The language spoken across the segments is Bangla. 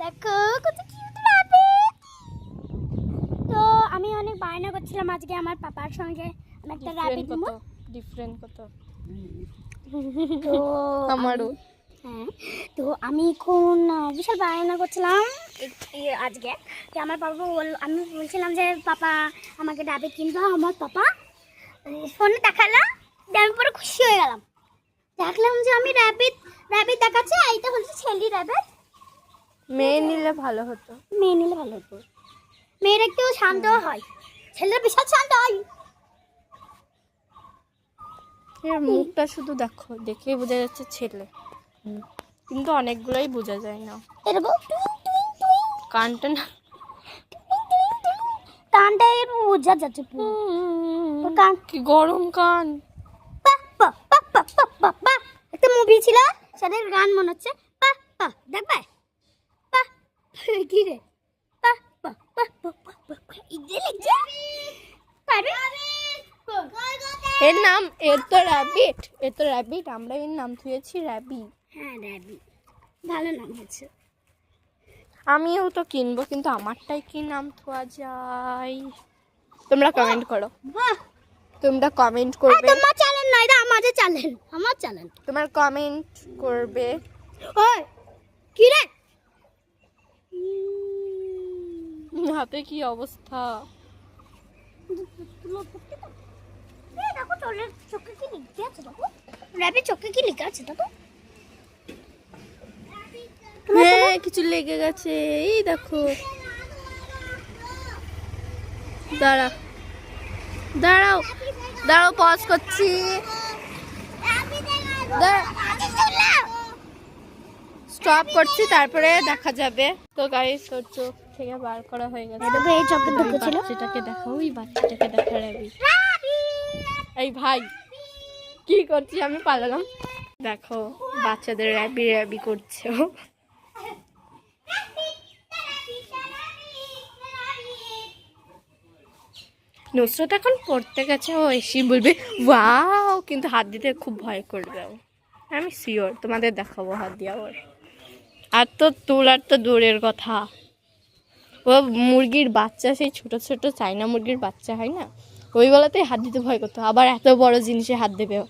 দেখো কত কিউট লাগে। তো আমি অনেক বায়না করছিলাম আজকে আমার পাপার সঙ্গে আমি একটা র‍্যাবিট নিব। ডিফারেন্ট কত তো আমারও হ্যাঁ, তো আমি এখন বিশাল বায়না করছিলাম আজকে যে আমার পাপা আমি বলছিলাম যে পাপা আমাকে র‍্যাবিট কিনবে। আমার পাপা ফোনে দেখালো, আমি পুরো খুশি হয়ে গেলাম। দেখলাম যে আমি র‍্যাবিট দেখাচ্ছে, এইটা হচ্ছে ছেলে র‍্যাবিট। মেয়ে নিলে ভালো হতো। মেয়ে নিলে ভালো হতো, মেয়ের একটু শান্ত হয়, ছেলেরা বিশাল শান্ত হয়। এর মুখটা শুধু দেখো, দেখেই বোঝা যাচ্ছে ছেলে, কিন্তু অনেকগুলোই বোঝা যায় না। এরকম কানটা না, কানটা এর বোঝা যাচ্ছে পুরো। কান কি গরম কান। একটা মুভি ছিল, সেটার গান মনে হচ্ছে পা পা, দেখবে পা কি রে পা পা পা পা এর নাম, এর তো র্যাবিট, আমরা এর নাম থুয়েছি র‍্যাবি। হ্যাঁ র‍্যাবি, ভালো নাম হয়েছে। আমিও তো কিনবো, কিন্তু আমারটাই কি নাম থোয়া যায়? তোমরা কমেন্ট করো, বাহ, তোমরা কমেন্ট করবে। তোমার চ্যানেল না, এটা আমাদের চ্যানেল, আমার চ্যানেল। তোমার কমেন্ট করবে। ওই কি রে, হাতে কি অবস্থা? দেখো চোরের চোখে কি লিখে আছে, দেখো র‍্যাবির চোখে কি লিখে আছে দেখো। হ্যাঁ, কিছু লেগে গেছে, এই দেখো। দাঁড়াও পজ করছি। স্টপ করছি, তারপরে দেখা যাবে। তো গাইস, ওর চোখ থেকে বার করা হয়ে গেছে। দেখো এই চোখে ঢুকেছিল। বাচ্চাটাকে দেখো, ওই বাচ্চাটাকে দেখা র‍্যাবি। এই ভাই, কি করছি আমি, পালালাম। দেখো বাচ্চাদের র‍্যাবি করছে। নুসরাত এখন পড়তে গেছে, ও এসে বলবে ওয়াও, কিন্তু হাত দিতে খুব ভয় করবে ও। আমি শিওর তোমাদের দেখাবো হাত দিয়া ওর। আর তো তোলার তো দূরের কথা, ও মুরগির বাচ্চা, সেই ছোট ছোট চাইনা মুরগির বাচ্চা হয় না, ওইগুলোতেই হাত দিতে ভয় করতো, আবার এত বড় জিনিসে হাত দেবে ও।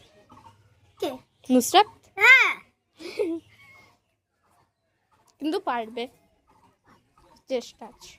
নুসরাত হ্যাঁ, কিন্তু পারবে, চেষ্টা আছে।